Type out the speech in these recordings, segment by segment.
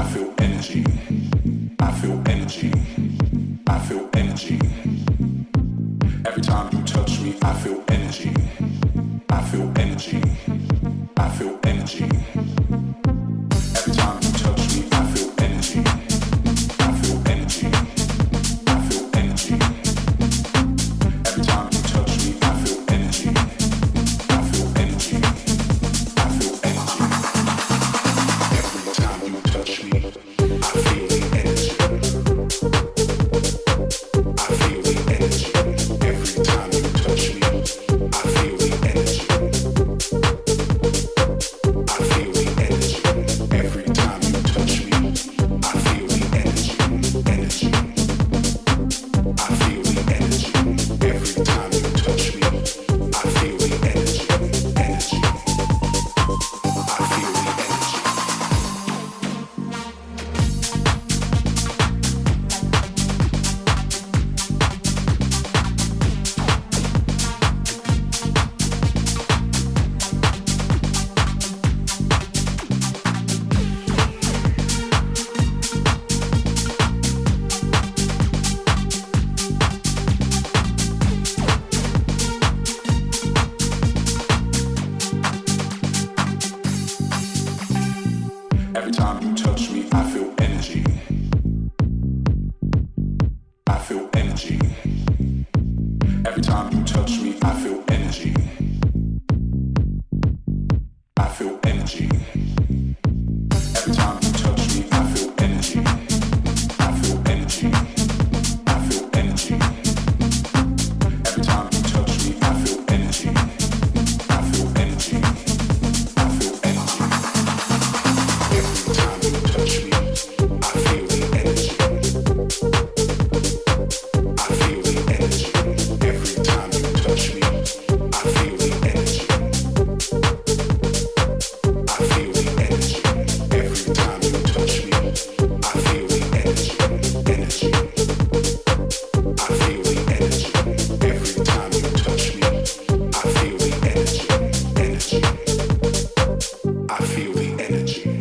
feel energy. I feel energy. I feel energy. Every time you touch me, I feel energy. I feel energy. I feel energy. Every time you touch me, I feel energy. I feel energy. I feel energy. Every time you touch me, I feel energy. I feel energy. I feel energy. Every time you touch me, I feel the energy. I feel the energy. Every time you touch me, I feel the energy. I feel the energy. Every time you touch me, I feel the energy. Energy. I feel the energy. Every time you touch me, I feel the energy. Energy. I feel the energy. Every time you touch me, I feel energy. I feel energy. Every time you touch me, I feel energy. I feel energy. Every time you touch me, I feel energy. I feel energy. I feel energy. Every time you touch me, I feel energy. I feel energy. I feel energy. Every time you touch me, I feel the energy. I feel the energy. Every time you touch me, I feel the energy. I feel the energy. Every time you touch me, I feel the energy. Energy. I feel the energy. Every time you touch me, I feel the energy. Energy. I feel the energy.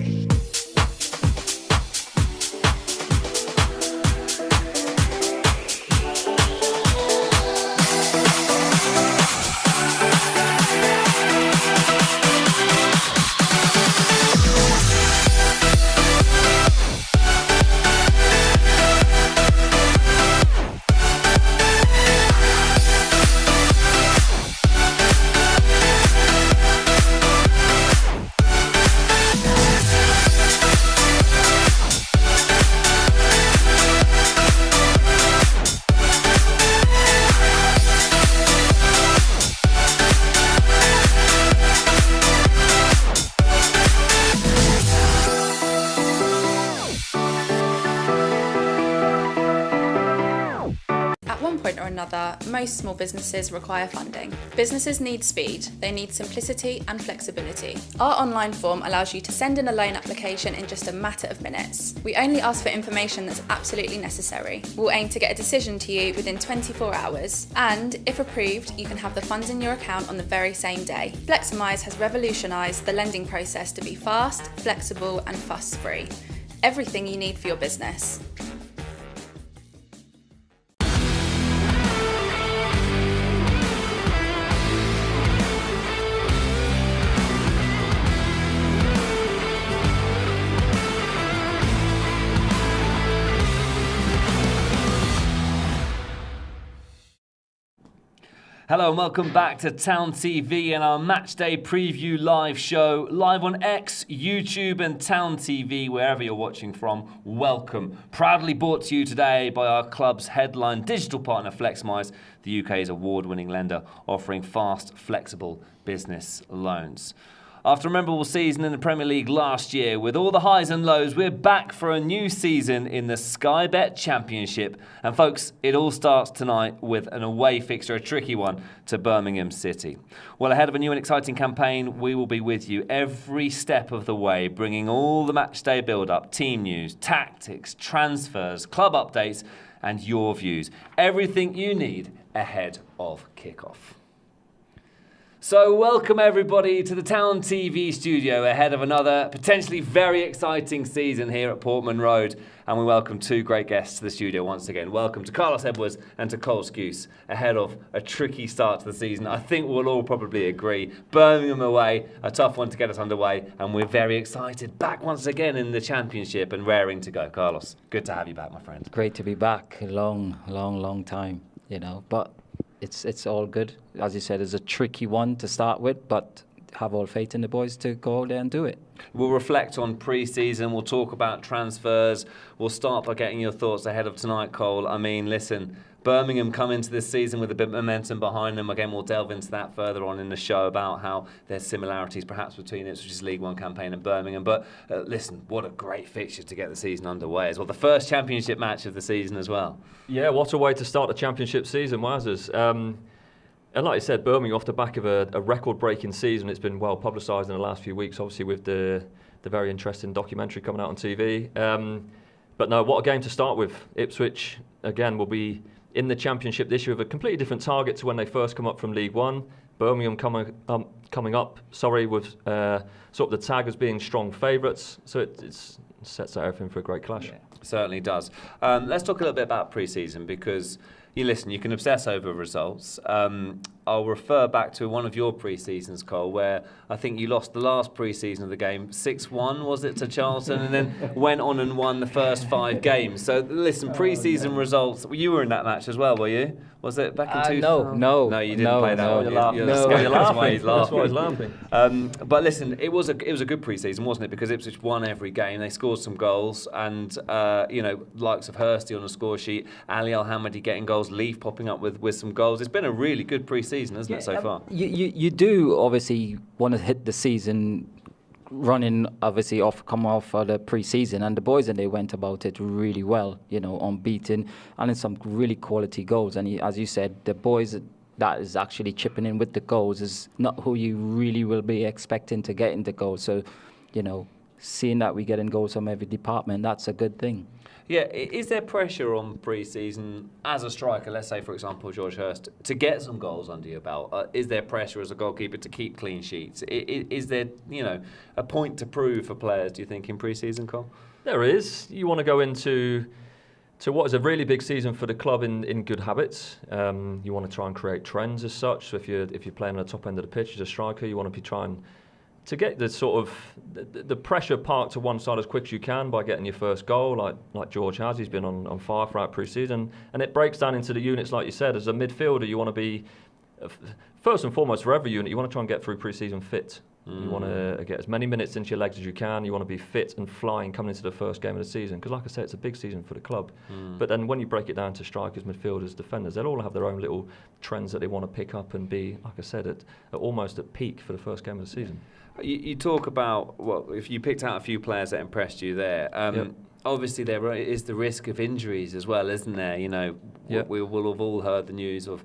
At one point or another, most small businesses require funding. Businesses need speed, they need simplicity and flexibility. Our online form allows you to send in a loan application in just a matter of minutes. We only ask for information that's absolutely necessary. We'll aim to get a decision to you within 24 hours, and if approved, you can have the funds in your account on the very same day. Fleximize has revolutionised the lending process to be fast, flexible and fuss-free. Everything you need for your business. Hello and welcome back to TownTV and our Matchday Preview live show, live on X, YouTube and TownTV, wherever you're watching from. Welcome. Proudly brought to you today by our club's headline digital partner Fleximize, the UK's award-winning lender offering fast, flexible business loans. After a memorable season in the Premier League last year, with all the highs and lows, we're back for a new season in the Sky Bet Championship. And folks, it all starts tonight with an away fixture, a tricky one, to Birmingham City. Well, ahead of a new and exciting campaign, we will be with you every step of the way, bringing all the matchday build-up, team news, tactics, transfers, club updates, and your views. Everything you need ahead of kickoff. So welcome everybody to the Town TV studio ahead of another potentially very exciting season here at Portman Road. And we welcome two great guests to the studio once again. Welcome to Carlos Edwards and to Cole Skuse ahead of a tricky start to the season. I think we'll all probably agree. Birmingham away, a tough one to get us underway, and we're very excited. Back once again in the Championship and raring to go. Carlos, good to have you back, my friend. Great to be back. A long time, but it's all good. As you said, it's a tricky one to start with, but have all faith in the boys to go out there and do it. We'll reflect on pre-season. We'll talk about transfers. We'll start by getting your thoughts ahead of tonight, Cole. I mean, listen, Birmingham come into this season with a bit of momentum behind them. Again, we'll delve into that further on in the show about how there's similarities perhaps between Ipswich's League One campaign and Birmingham. But listen, what a great fixture to get the season underway as well. The first Championship match of the season as well. Yeah, what a way to start the Championship season, Wazers. And like I said, Birmingham off the back of a record-breaking season. It's been well publicised in the last few weeks, obviously with the very interesting documentary coming out on TV. But no, what a game to start with. Ipswich, again, will be in the Championship this year with a completely different target to when they first come up from League One. Birmingham coming up, with sort of the tag as being strong favourites. So it sets out everything for a great clash. Yeah, certainly does. Let's talk a little bit about pre-season because you can obsess over results. I'll refer back to one of your pre-seasons, Cole, where I think you lost the last pre-season of the game 6-1, was it, to Charlton, and then went on and won the first 5 games. So listen, pre-season results. You were in that match as well, were you? Was it back in 2000? No, you didn't play that one. You're laughing. That's why he's laughing. But listen, it was a good pre-season, wasn't it? Because Ipswich won every game. They scored some goals, and likes of Hursty on the score sheet, Ali Al-Hamadi getting goals, Leaf popping up with some goals. It's been a really good pre-season, hasn't it, so far? You do obviously want to hit the season running, obviously come off of the pre-season, and the boys and they went about it really well, unbeaten, and in some really quality goals. And as you said, the boys that is actually chipping in with the goals is not who you really will be expecting to get into goals. So, seeing that we get in goals from every department, that's a good thing. Yeah, is there pressure on pre-season as a striker, let's say, for example, George Hurst, to get some goals under your belt? Is there pressure as a goalkeeper to keep clean sheets? Is there, a point to prove for players, do you think, in pre-season, Cole? There is. You want to go into what is a really big season for the club in good habits. You want to try and create trends as such. So if you're playing on the top end of the pitch as a striker, you want to be trying to get the sort of the pressure parked to one side as quick as you can by getting your first goal, like George has. He's been on fire throughout pre-season, and it breaks down into the units, like you said. As a midfielder, you want to be first and foremost for every unit. You want to try and get through pre-season fit. You want to get as many minutes into your legs as you can. You want to be fit and flying coming into the first game of the season. Because like I said, it's a big season for the club. But then when you break it down to strikers, midfielders, defenders, they'll all have their own little trends that they want to pick up and be, like I said, at almost at peak for the first game of the season. You talk about, if you picked out a few players that impressed you there, Yep. Obviously there is the risk of injuries as well, isn't there? Yep. We will have all heard the news of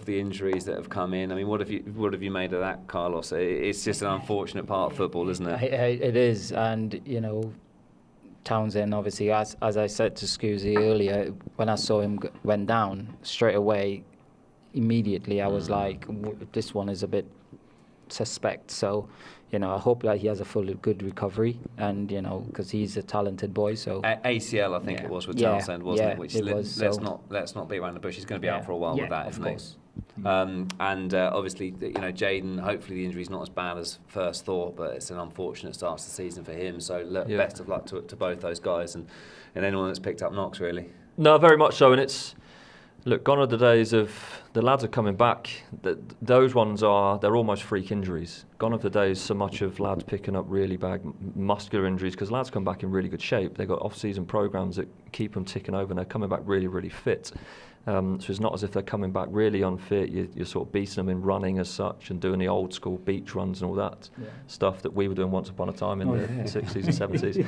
the injuries that have come in. I mean, what have you made of that, Carlos? It's just an unfortunate part of football, isn't it? It is, and Townsend, obviously, as I said to Scusi earlier, when I saw him went down straight away, immediately I was like, this one is a bit suspect. So, I hope that he has a good recovery, and because he's a talented boy. So ACL, I think it was with Townsend, wasn't it? Which let's not beat around the bush. He's going to be out for a while with that, isn't he? And obviously, Jaden. Hopefully, the injury's not as bad as first thought, but it's an unfortunate start to the season for him. So, best of luck to both those guys and anyone that's picked up Knox, really. No, very much so, and it's. Look, gone are the days of the lads are coming back. Those ones they're almost freak injuries. Gone are the days so much of lads picking up really bad muscular injuries, because lads come back in really good shape. They've got off-season programmes that keep them ticking over, and they're coming back really, really fit. So it's not as if they're coming back really unfit. You're sort of beating them in running as such and doing the old school beach runs and all that stuff that we were doing once upon a time in the 60s and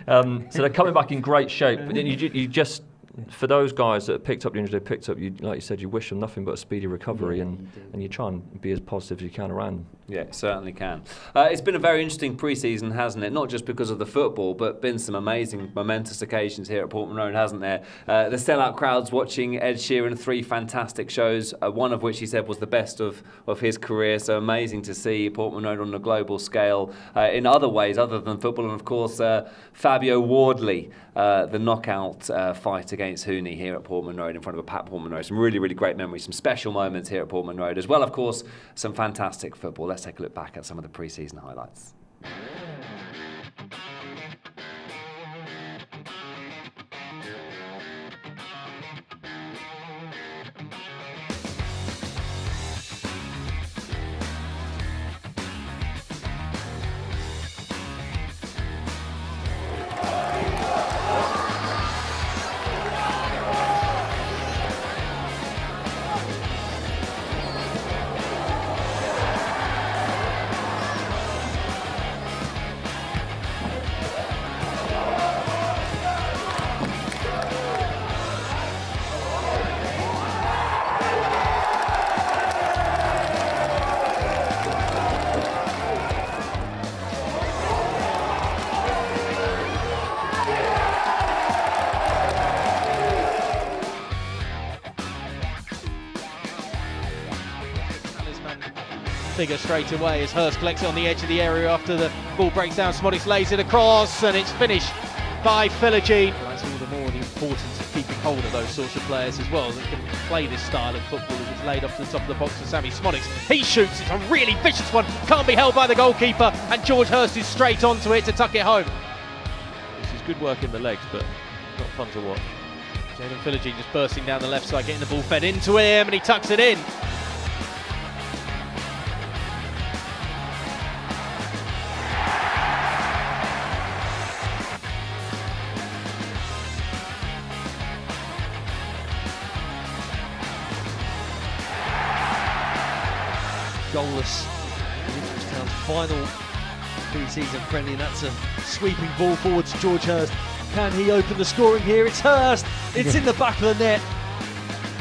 70s. So they're coming back in great shape. But then you just... For those guys that picked up the injury they picked up, like you said, you wish them nothing but a speedy recovery, and you try and be as positive as you can around Yeah, it certainly can. It's been a very interesting pre-season, hasn't it? Not just because of the football, but been some amazing, momentous occasions here at Portman Road, hasn't there? The sellout crowds watching Ed Sheeran, 3 fantastic shows, one of which he said was the best of his career. So amazing to see Portman Road on a global scale in other ways, other than football. And of course, Fabio Wardley, the knockout fight against Hooney here at Portman Road in front of a packed Portman Road. Some really, really great memories, some special moments here at Portman Road, as well, of course, some fantastic football. Let's take a look back at some of the pre-season highlights. Figure straight away as Hurst collects it on the edge of the area after the ball breaks down. Smodics lays it across and it's finished by Philogene. That's all the more the importance of keeping hold of those sorts of players as well that can play this style of football as it's laid off to the top of the box for Sammy Smodics. He shoots, it's a really vicious one, can't be held by the goalkeeper, and George Hurst is straight onto it to tuck it home. This is good work in the legs, but not fun to watch. Jaden Philogene just bursting down the left side, getting the ball fed into him, and he tucks it in. Goalless in Ipswich Town's final pre-season friendly, and that's a sweeping ball forward to George Hurst. Can he open the scoring here? It's Hurst, it's in the back of the net.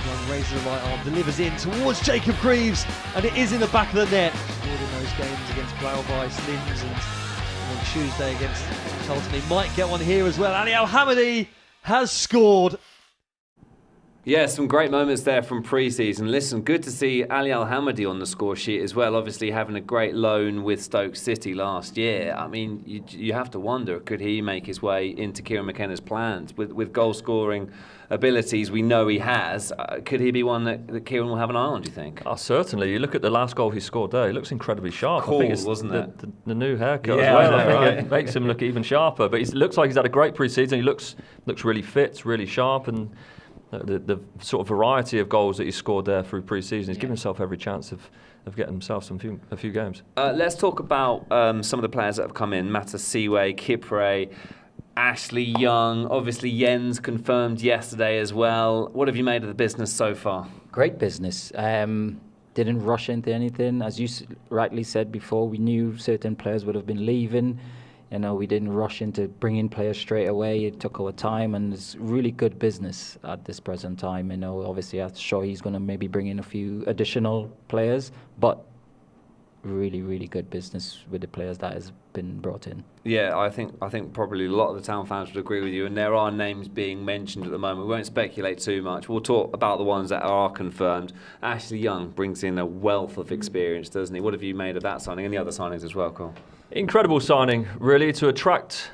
Young raises the right arm, delivers in towards Jacob Greaves, and it is in the back of the net. Scored in those games against Blauweiss, Linz, and on Tuesday against Charlton. He might get one here as well. Ali Al-Hamadi has scored. Yeah, some great moments there from pre-season. Listen, good to see Ali Al-Hamadi on the score sheet as well, obviously having a great loan with Stoke City last year. I mean, you have to wonder, could he make his way into Kieran McKenna's plans? With goal-scoring abilities we know he has, could he be one that Kieran will have an eye on, do you think? Certainly. You look at the last goal he scored there, he looks incredibly sharp. Cool, I think it's wasn't it? The new haircut Yeah, as well. I know, right? It makes him look even sharper. But it looks like he's had a great pre-season. He looks really fit, really sharp, and the sort of variety of goals that he's scored there through pre-season, he's given himself every chance of getting himself a few games. Let's talk about some of the players that have come in. Mata Siwe, Kipre, Ashley Young, obviously Jens confirmed yesterday as well. What have you made of the business so far? Great business. Didn't rush into anything. As you rightly said before, we knew certain players would have been leaving. You know, we didn't rush into bringing players straight away. It took our time, and it's really good business at this present time. You know, obviously, I'm sure he's going to maybe bring in a few additional players, but really, really good business with the players that has been brought in. Yeah, I think probably a lot of the Town fans would agree with you, and there are names being mentioned at the moment. We won't speculate too much. We'll talk about the ones that are confirmed. Ashley Young brings in a wealth of experience, doesn't he? What have you made of that signing and the other signings as well, Cole? Incredible signing, really, to attract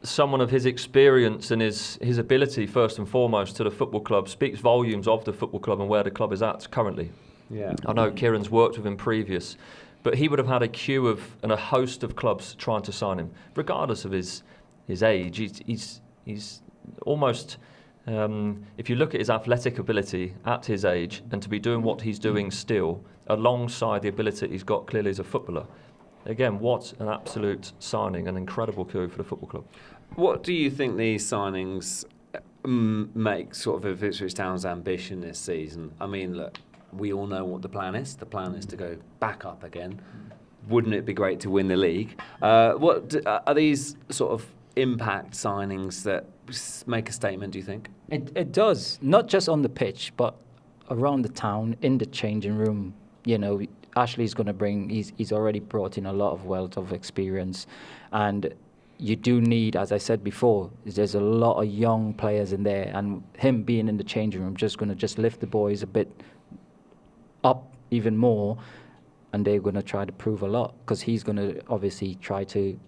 someone of his experience and his ability, first and foremost, to the football club. Speaks volumes of the football club and where the club is at currently. Yeah, I know Kieran's worked with him previous, but he would have had a queue of and a host of clubs trying to sign him, regardless of his age. He's almost, if you look at his athletic ability at his age, and to be doing what he's doing still, alongside the ability he's got clearly as a footballer. Again, what an absolute signing, an incredible coup for the football club. What do you think these signings make sort of Ipswich Town's ambition this season? I mean, look, we all know what the plan is. The plan is to go back up again. Wouldn't it be great to win the league? What are these sort of impact signings that make a statement, do you think? It does, not just on the pitch, but around the town, in the changing room. You know, Ashley's going to bring. He's already brought in a lot of wealth of experience, and you do need, as I said before, there's a lot of young players in there, and him being in the changing room just going to just lift the boys a bit up even more, and they're going to try to prove a lot, because he's going to obviously try to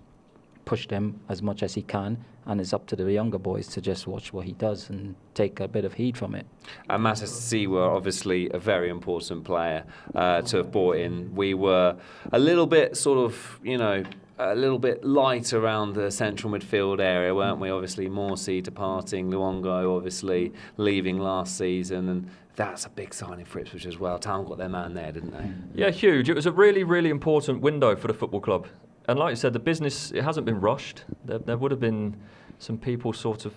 push them as much as he can, and it's up to the younger boys to just watch what he does and take a bit of heed from it. And Manchester City were obviously a very important player to have brought in. We were a little bit sort of, a little bit light around the central midfield area, weren't we? Obviously, Morsey departing, Luongo obviously leaving last season, and that's a big signing for Ipswich as well. Town got their man there, didn't they? Yeah, huge. It was a really, really important window for the football club. And like you said, the business, it hasn't been rushed. There would have been some people sort of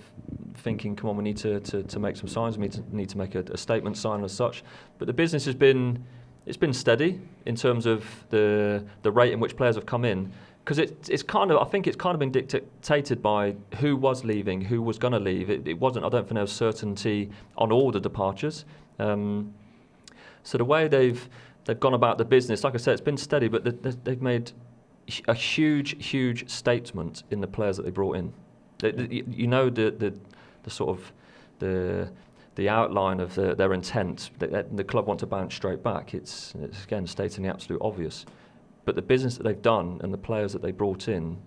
thinking, come on, we need to make some signs, we need to make a statement sign as such. But the business has been, it's been steady in terms of the rate in which players have come in. Because it's kind of, I think it's kind of been dictated by who was leaving, who was going to leave. It wasn't, I don't think there was certainty on all the departures. So the way they've gone about the business, like I said, it's been steady, but they've made a huge statement in the players that they brought in. The sort of the outline of their intent. The club want to bounce straight back. It's again stating the absolute obvious. But the business that they've done and the players that they brought in,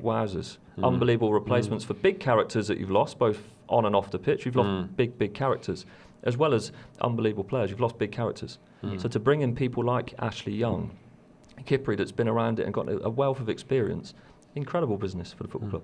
wowzers. Unbelievable replacements for big characters that you've lost, both on and off the pitch. You've lost big characters, as well as unbelievable players. You've lost big characters. So to bring in people like Ashley Young, Kipri, that's been around it and got a wealth of experience, incredible business for the football club.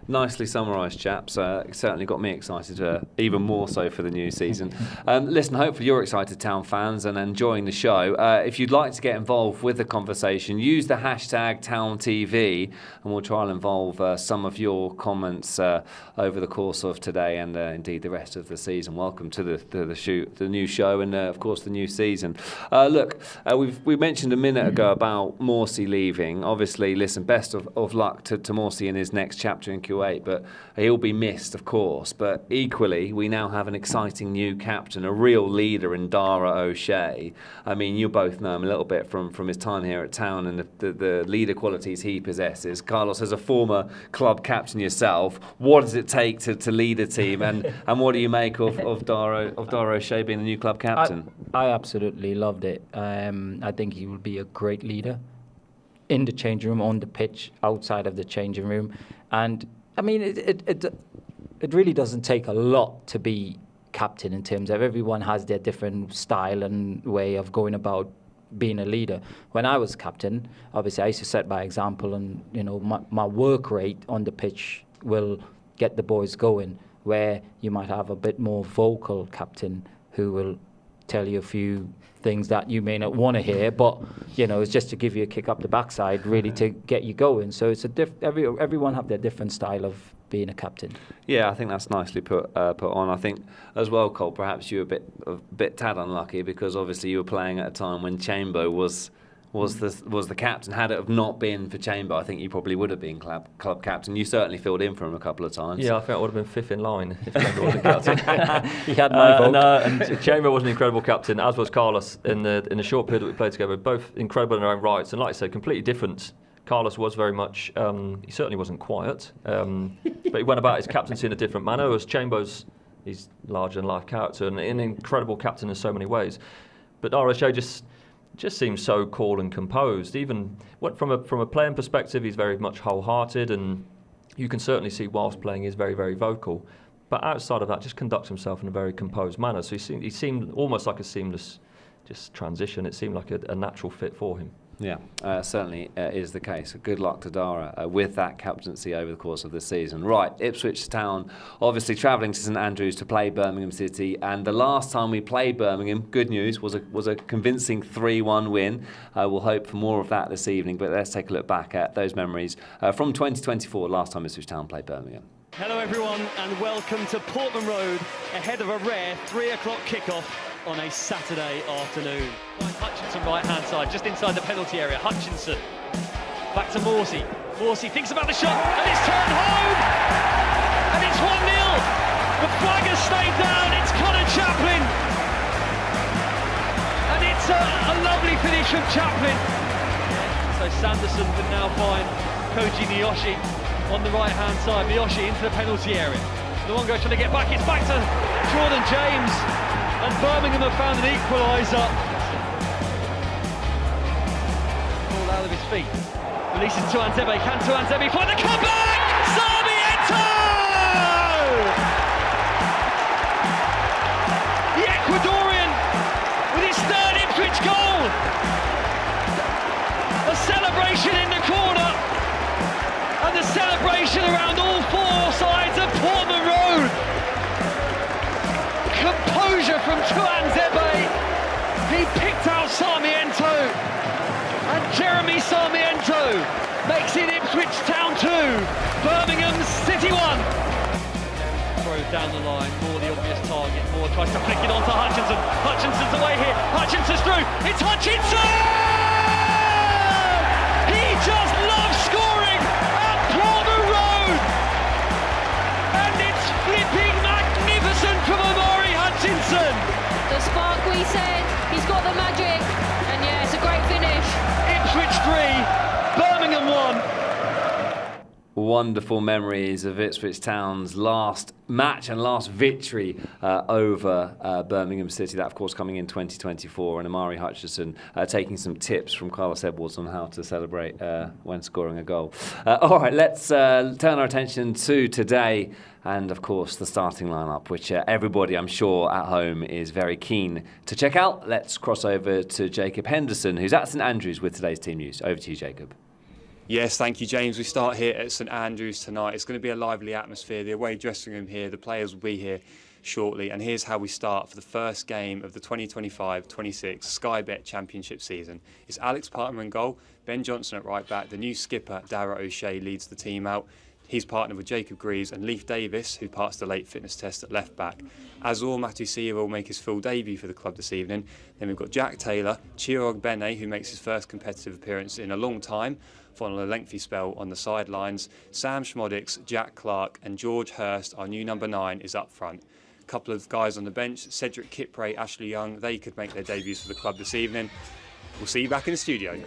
Nicely summarised, chaps. Certainly got me excited, even more so for the new season. Listen, hopefully you're excited, Town fans, and enjoying the show. If you'd like to get involved with the conversation, use the hashtag TownTV, and we'll try and involve some of your comments over the course of today and indeed the rest of the season. Welcome to the new show and, of course, the new season. Look, we mentioned a minute ago about Morsey leaving. Obviously, listen, best of luck to Morsey in his next chapter in Q8, but he'll be missed, of course. But equally, we now have an exciting new captain, a real leader in Dara O'Shea. I mean, you both know him a little bit from his time here at Town and the leader qualities he possesses. Carlos, as a former club captain yourself, what does it take to lead a team, and what do you make of Dara O'Shea being the new club captain? I absolutely loved it. I think he will be a great leader in the changing room, on the pitch, outside of the changing room. And I mean, it really doesn't take a lot to be captain, in terms of everyone has their different style and way of going about being a leader. When I was captain, obviously I used to set by example, and my work rate on the pitch will get the boys going, where you might have a bit more vocal captain who will tell you a few things that you may not want to hear, but it's just to give you a kick up the backside, really, to get you going. So it's everyone have their different style of being a captain. Yeah, I think that's nicely put on. I think as well, Cole, perhaps you were a bit tad unlucky, because obviously you were playing at a time when Chambo was the captain. Had it have not been for Chamber, I think you probably would have been club captain. You certainly filled in for him a couple of times. Yeah, I think I would have been fifth in line if Chamber wasn't captain. He had my vote. And Chamber was an incredible captain, as was Carlos in the short period that we played together. Both incredible in their own rights, and like I said, completely different. Carlos was very much, he certainly wasn't quiet, but he went about his captaincy in a different manner. As Chamber's, he's larger than life character and an incredible captain in so many ways. But Dara O'Shea just seems so cool and composed. Even from a playing perspective, he's very much wholehearted, and you can certainly see whilst playing he's very, very vocal. But outside of that, just conducts himself in a very composed manner. So he seemed almost like a seamless just transition. It seemed like a natural fit for him. Yeah, certainly is the case. Good luck to Dara with that captaincy over the course of the season. Right, Ipswich Town obviously travelling to St Andrews to play Birmingham City, and the last time we played Birmingham, good news, was a convincing 3-1 win. We'll hope for more of that this evening, but let's take a look back at those memories from 2024, last time Ipswich Town played Birmingham. Hello everyone and welcome to Portman Road ahead of a rare 3 o'clock kickoff on a Saturday afternoon. Hutchinson right hand side, just inside the penalty area. Hutchinson back to Morsey. Morsey thinks about the shot and it's turned home and it's 1-0. The flag has stayed down. It's Connor Chaplin and it's a lovely finish finish from Chaplin. So Sanderson can now find Koji Miyoshi on the right-hand side. Miyoshi into the penalty area. Luongo trying to get back. It's back to Jordan James. And Birmingham have found an equaliser. Ball out of his feet. Releases to Anzebe. Can Anzebe find the comeback? Sarmiento! The Ecuadorian with his third Ipswich goal. A celebration in the corner. And the celebration around all four sides of Portman Road. Composure from Tuanzebe. He picked out Sarmiento. And Jeremy Sarmiento makes it Ipswich Town 2, Birmingham City 1. Throw down the line, Moore the obvious target. Moore tries to flick it onto Hutchinson. Hutchinson's away here. Hutchinson's through. It's Hutchinson! He just loves scoring at Portman Road! And it's flipping magnificent from Omari Hutchinson! The spark we said, he's got the magic, and yeah, it's a great finish. Ipswich 3, Birmingham 1. Wonderful memories of Ipswich Town's last match and last victory over Birmingham City. That, of course, coming in 2024. And Amari Hutchinson taking some tips from Carlos Edwards on how to celebrate when scoring a goal. All right, let's turn our attention to today. And, of course, the starting lineup, which everybody, I'm sure, at home is very keen to check out. Let's cross over to Jacob Henderson, who's at St Andrews with today's team news. Over to you, Jacob. Yes, thank you, James. We start here at St Andrews tonight. It's going to be a lively atmosphere. The away dressing room here, the players will be here shortly. And here's how we start for the first game of the 2025-26 Sky Bet Championship season. It's Alex Parton in goal, Ben Johnson at right back. The new skipper, Dara O'Shea, leads the team out. He's partnered with Jacob Greaves and Leif Davis, who passed the late fitness test at left back. Azor Matusia will make his full debut for the club this evening. Then we've got Jack Taylor, Chirag Bene, who makes his first competitive appearance in a long time, following a lengthy spell on the sidelines. Sam Schmodix, Jack Clark and George Hurst, our new number 9, is up front. A couple of guys on the bench, Cedric Kipre, Ashley Young, they could make their debuts for the club this evening. We'll see you back in the studio.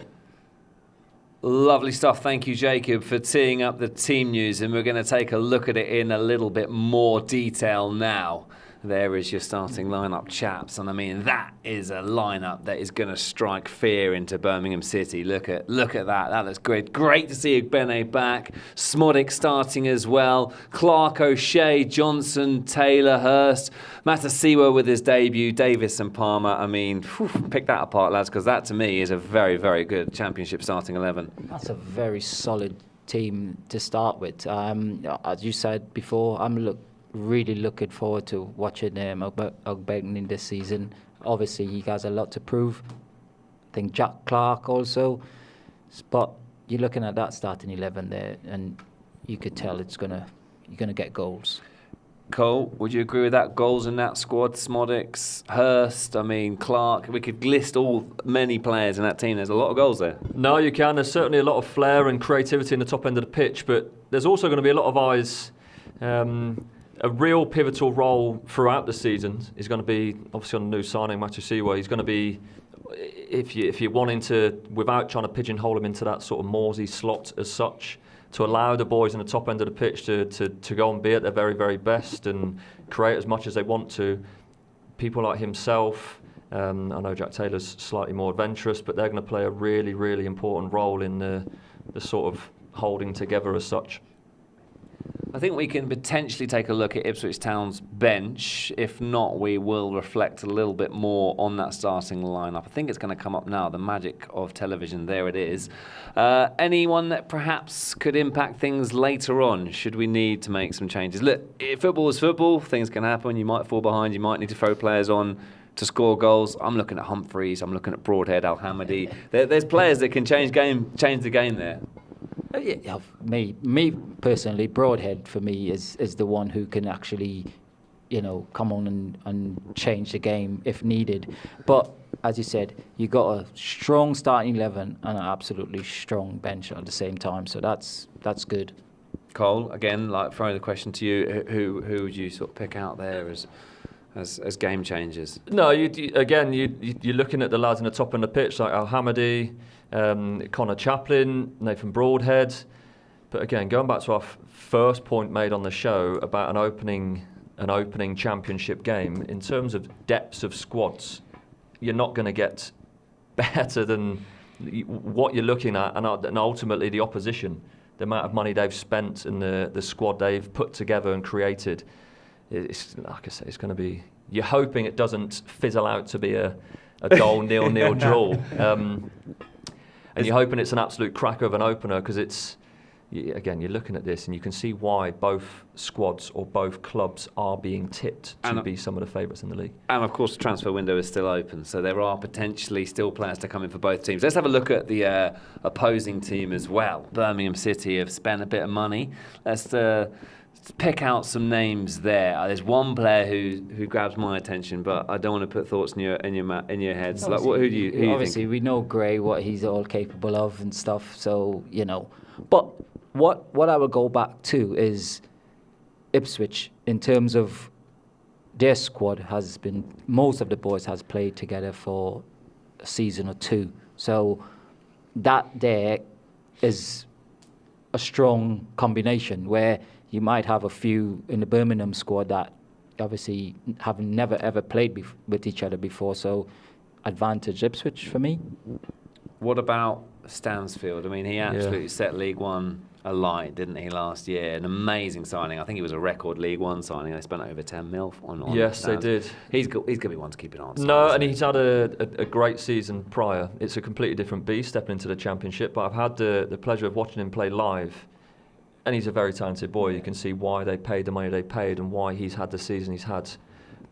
Lovely stuff. Thank you, Jacob, for teeing up the team news. And we're going to take a look at it in a little bit more detail now. There is your starting lineup, chaps. And I mean, that is a lineup that is going to strike fear into Birmingham City. Look at that. That looks great. Great to see Igbene back. Smodic starting as well. Clark, O'Shea, Johnson, Taylor, Hurst. Matasiwa with his debut. Davis and Palmer. I mean, pick that apart, lads, because that to me is a very, very good Championship starting 11. That's a very solid team to start with. As you said before, I'm really looking forward to watching Ogbegni this season. Obviously, he has a lot to prove. I think Jack Clark also. But you're looking at that starting 11 there, and you could tell you're gonna get goals. Cole, would you agree with that? Goals in that squad? Smodix, Hurst, I mean, Clark. We could list many players in that team. There's a lot of goals there. No, you can. There's certainly a lot of flair and creativity in the top end of the pitch, but there's also going to be a lot of eyes. A real pivotal role throughout the season is going to be, obviously, on the new signing, Matusiwa. He's going to be, if you're wanting to, without trying to pigeonhole him into that sort of Morsey slot as such, to allow the boys in the top end of the pitch to go and be at their very, very best and create as much as they want to. People like himself, I know Jack Taylor's slightly more adventurous, but they're going to play a really, really important role in the sort of holding together as such. I think we can potentially take a look at Ipswich Town's bench. If not, we will reflect a little bit more on that starting lineup. I think it's going to come up now, the magic of television. There it is. Anyone that perhaps could impact things later on, should we need to make some changes? Look, football is football. Things can happen. You might fall behind. You might need to throw players on to score goals. I'm looking at Humphreys. I'm looking at Broadhead, Al-Hamadi. There's players that can change the game there. Yeah, me personally, Broadhead for me is the one who can actually, come on and change the game if needed. But as you said, you got a strong starting 11 and an absolutely strong bench at the same time. So that's good. Cole, again, throwing the question to you, who would you sort of pick out there as as game changers? No, you're looking at the lads in the top of the pitch like Al Hamadi, Connor Chaplin, Nathan Broadhead. But again, going back to our first point made on the show about an opening championship game, in terms of depths of squads, you're not going to get better than what you're looking at, and ultimately the opposition. The amount of money they've spent and the squad they've put together and created, it's like I say, it's going to be. You're hoping it doesn't fizzle out to be a dull 0-0 draw, and you're hoping it's an absolute cracker of an opener, because it's. Again, you're looking at this and you can see why both squads or both clubs are being tipped to be some of the favourites in the league. And of course, the transfer window is still open, so there are potentially still players to come in for both teams. Let's have a look at the opposing team as well. Birmingham City have spent a bit of money. Let's pick out some names there. There's one player who grabs my attention, but I don't want to put thoughts in your heads. Like, who do you obviously, think? we know Gray, what he's all capable of and stuff. So but. What I will go back to is Ipswich, in terms of their squad has been, most of the boys has played together for a season or two. So that there is a strong combination where you might have a few in the Birmingham squad that obviously have never ever played with each other before. So advantage Ipswich for me. What about Stansfield? I mean, he absolutely set League One alight, didn't he, last year? An amazing signing. I think he was a record League One signing. They spent over 10 mil on Yes, Stans. they did. He's going to be one to keep an eye on. No, and he's had a great season prior. It's a completely different beast stepping into the Championship, but I've had the pleasure of watching him play live, and he's a very talented boy. You can see why they paid the money they paid and why he's had the season he's had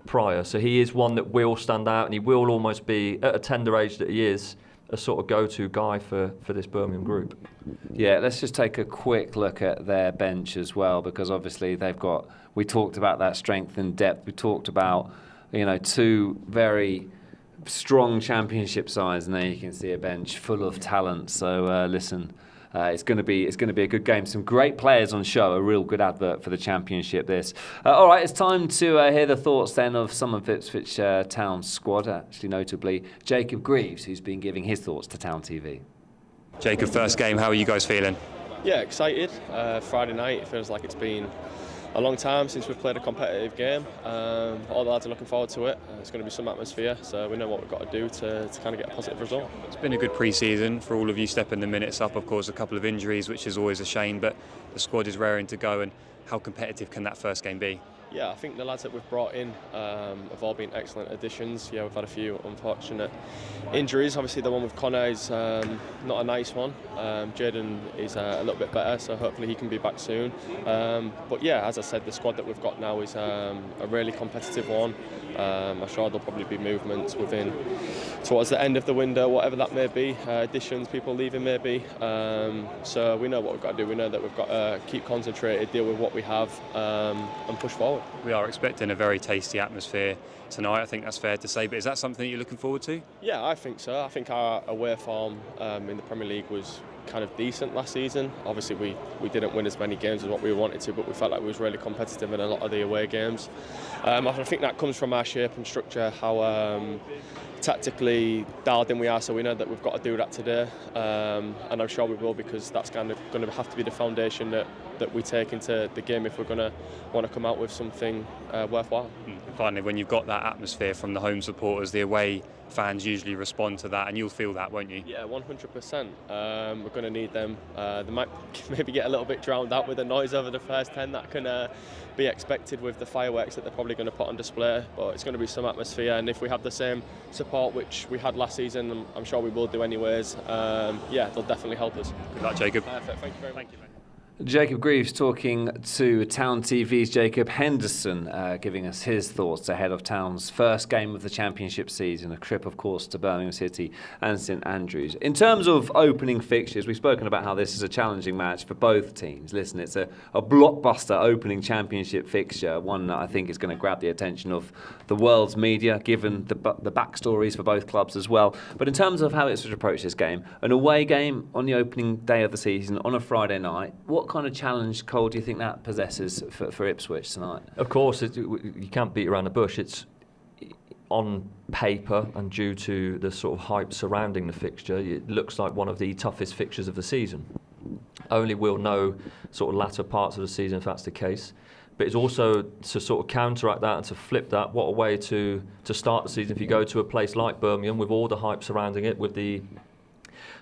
prior. So he is one that will stand out, and he will almost be, at a tender age that he is, a sort of go-to guy for this Birmingham group. Yeah, let's just take a quick look at their bench as well, because obviously we talked about that strength and depth. We talked about, two very strong Championship sides, and there you can see a bench full of talent. So listen, it's going to be a good game. Some great players on show. A real good advert for the Championship. This. All right, it's time to hear the thoughts then of some of Ipswich Town's squad. Actually, notably Jacob Greaves, who's been giving his thoughts to TownTV. Jacob, first game. How are you guys feeling? Yeah, excited. Friday night. It feels like it's been a long time since we've played a competitive game. All the lads are looking forward to it. It's going to be some atmosphere, so we know what we've got to do to kind of get a positive result. It's been a good pre-season for all of you, stepping the minutes up. Of course, a couple of injuries, which is always a shame, but the squad is raring to go. And how competitive can that first game be? Yeah, I think the lads that we've brought in have all been excellent additions. Yeah, we've had a few unfortunate injuries. Obviously, the one with Connor is not a nice one. Jaden is a little bit better, so hopefully he can be back soon. But yeah, as I said, the squad that we've got now is a really competitive one. I'm sure there'll probably be movements towards the end of the window, whatever that may be, additions, people leaving maybe. So we know what we've got to do. We know that we've got to keep concentrated, deal with what we have, and push forward. We are expecting a very tasty atmosphere tonight. I think that's fair to say. But is that something that you're looking forward to? Yeah, I think so. I think our away form in the Premier League was kind of decent last season. Obviously, we didn't win as many games as what we wanted to, but we felt like we was really competitive in a lot of the away games. I think that comes from our shape and structure, how tactically dialed in we are, so we know that we've got to do that today, and I'm sure we will, because that's kind of going to have to be the foundation that we take into the game if we're going to want to come out with something worthwhile. Finally, when you've got that atmosphere from the home supporters, the away fans usually respond to that, and you'll feel that, won't you? Yeah, 100%. We're going to need them. They might maybe get a little bit drowned out with the noise over the first 10 that can be expected with the fireworks that they're probably going to put on display, but it's going to be some atmosphere, and if we have the same support which we had last season, I'm sure we will do anyways, yeah, they'll definitely help us. Good luck, Jacob. Perfect. Thank you very much. Thank you, mate. Jacob Greaves talking to TownTV's Jacob Henderson, giving us his thoughts ahead of Town's first game of the Championship season, a trip, of course, to Birmingham City and St Andrews. In terms of opening fixtures, we've spoken about how this is a challenging match for both teams. Listen, it's a blockbuster opening Championship fixture, one that I think is going to grab the attention of the world's media, given the backstories for both clubs as well. But in terms of how Ipswich approach this game, an away game on the opening day of the season on a Friday night, what kind of challenge, Cole, do you think that possesses for Ipswich tonight? Of course, you can't beat around the bush. It's on paper and due to the sort of hype surrounding the fixture, it looks like one of the toughest fixtures of the season. Only we'll know sort of latter parts of the season if that's the case. But it's also to sort of counteract that and to flip that. What a way to start the season if you go to a place like Birmingham with all the hype surrounding it, with the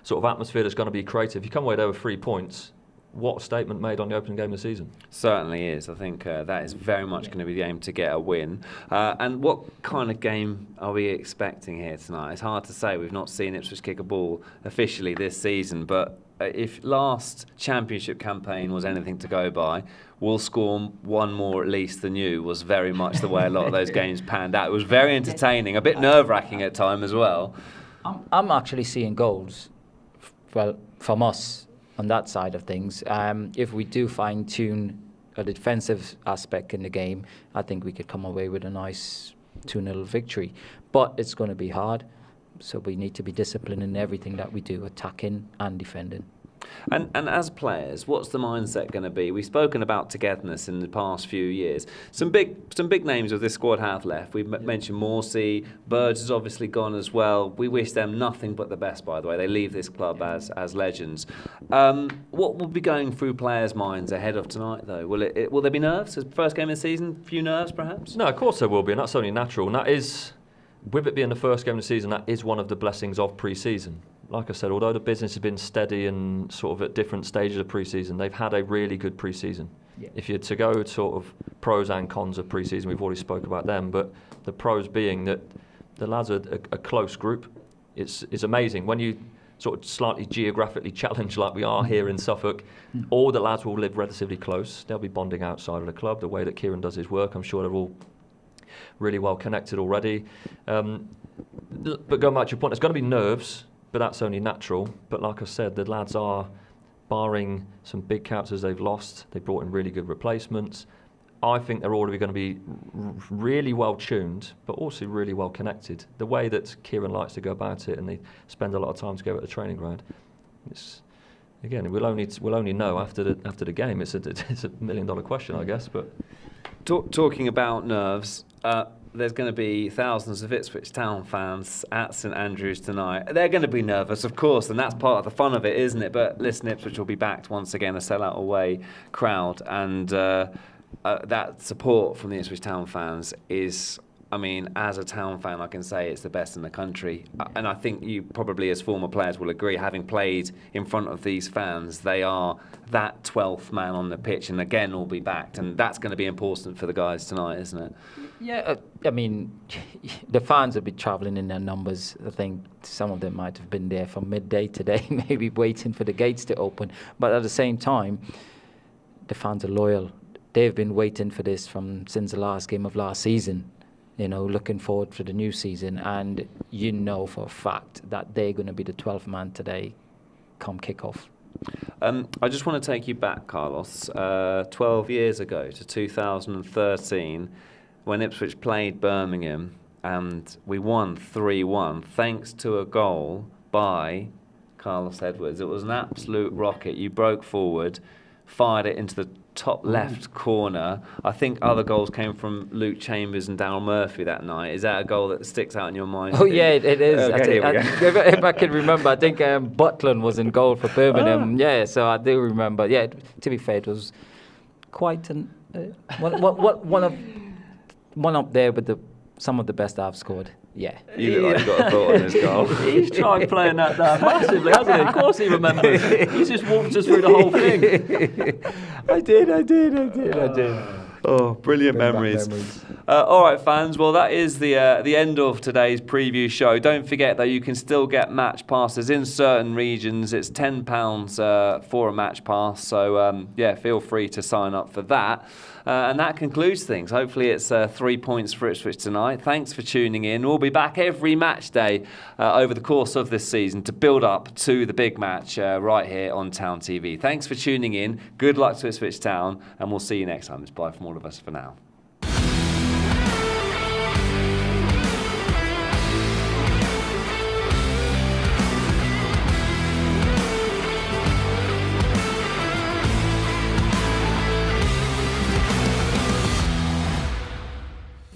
sort of atmosphere that's going to be created. If you come away there with 3 points, what a statement made on the opening game of the season. Certainly is. I think that is very much going to be the aim, to get a win. And what kind of game are we expecting here tonight? It's hard to say. We've not seen Ipswich kick a ball officially this season, but if last championship campaign was anything to go by, we'll score one more at least than you was very much the way a lot of those games panned out. It was very entertaining, a bit nerve-wracking at time as well. I'm actually seeing goals, from us on that side of things. If we do fine-tune a defensive aspect in the game, I think we could come away with a nice 2-0 victory. But it's going to be hard, so we need to be disciplined in everything that we do, attacking and defending. And as players, what's the mindset going to be? We've spoken about togetherness in the past few years. Some big names of this squad have left. We've mentioned Morsey, Burge has obviously gone as well. We wish them nothing but the best, by the way. They leave this club as legends. What will be going through players' minds ahead of tonight, though? Will there be nerves? First game of the season, a few nerves, perhaps? No, of course there will be, and that's only natural. And that is, with it being the first game of the season, that is one of the blessings of pre-season. Like I said, although the business has been steady and sort of at different stages of pre-season, they've had a really good pre-season. Yeah. If you're to go sort of pros and cons of pre-season, we've already spoke about them, but the pros being that the lads are a close group. It's amazing. When you sort of slightly geographically challenged like we are here in Suffolk, all the lads will live relatively close. They'll be bonding outside of the club, the way that Kieran does his work. I'm sure they're all really well connected already. But going back to your point, there's going to be nerves, but that's only natural. But like I said, the lads are, barring some big characters they've lost, they brought in really good replacements. I think they're all going to be really well tuned, but also really well connected. The way that Kieran likes to go about it, and they spend a lot of time together at the training ground. It's, again, we'll only know after the game. It's a $1 million question, I guess. But talking about nerves. There's going to be thousands of Ipswich Town fans at St Andrews tonight. They're going to be nervous, of course, and that's part of the fun of it, isn't it? But listen, Ipswich will be backed once again, a sellout away crowd, and that support from the Ipswich Town fans is, I mean, as a Town fan, I can say it's the best in the country. And I think you probably, as former players, will agree, having played in front of these fans, they are that 12th man on the pitch, and again, will be backed. And that's going to be important for the guys tonight, isn't it? Yeah, I mean, the fans will be travelling in their numbers. I think some of them might have been there from midday today, maybe waiting for the gates to open. But at the same time, the fans are loyal. They've been waiting for this since the last game of last season. You know, looking forward to the new season, and you know for a fact that they're going to be the 12th man today come kick-off. I just want to take you back, Carlos, 12 years ago to 2013, when Ipswich played Birmingham, and we won 3-1, thanks to a goal by Carlos Edwards. It was an absolute rocket. You broke forward, fired it into the top left corner. I think other goals came from Luke Chambers and Darryl Murphy that night. Is that a goal that sticks out in your mind? Oh yeah, it is. Okay, if I can remember, I think Butland was in goal for Birmingham. Yeah, so I do remember. Yeah, to be fair, it was quite one up there with some of the best I've scored. Yeah. You look like you got a thought on this goal. He's tried playing that down massively, hasn't he? Of course he remembers. He's just walked us through the whole thing. I did. Oh, brilliant memories. All right, fans. Well, that is the end of today's preview show. Don't forget that you can still get match passes in certain regions. It's £10 for a match pass. So, feel free to sign up for that. And that concludes things. Hopefully it's 3 points for Ipswich tonight. Thanks for tuning in. We'll be back every match day over the course of this season to build up to the big match right here on Town TV. Thanks for tuning in. Good luck to Ipswich Town, and we'll see you next time. It's bye from all of us for now.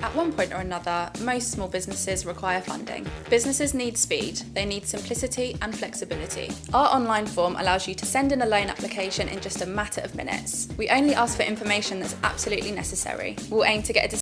At At one point or another, most small businesses require funding. Businesses need speed, they need simplicity and flexibility. Our online form allows you to send in a loan application in just a matter of minutes. We only ask for information that's absolutely necessary. We'll aim to get a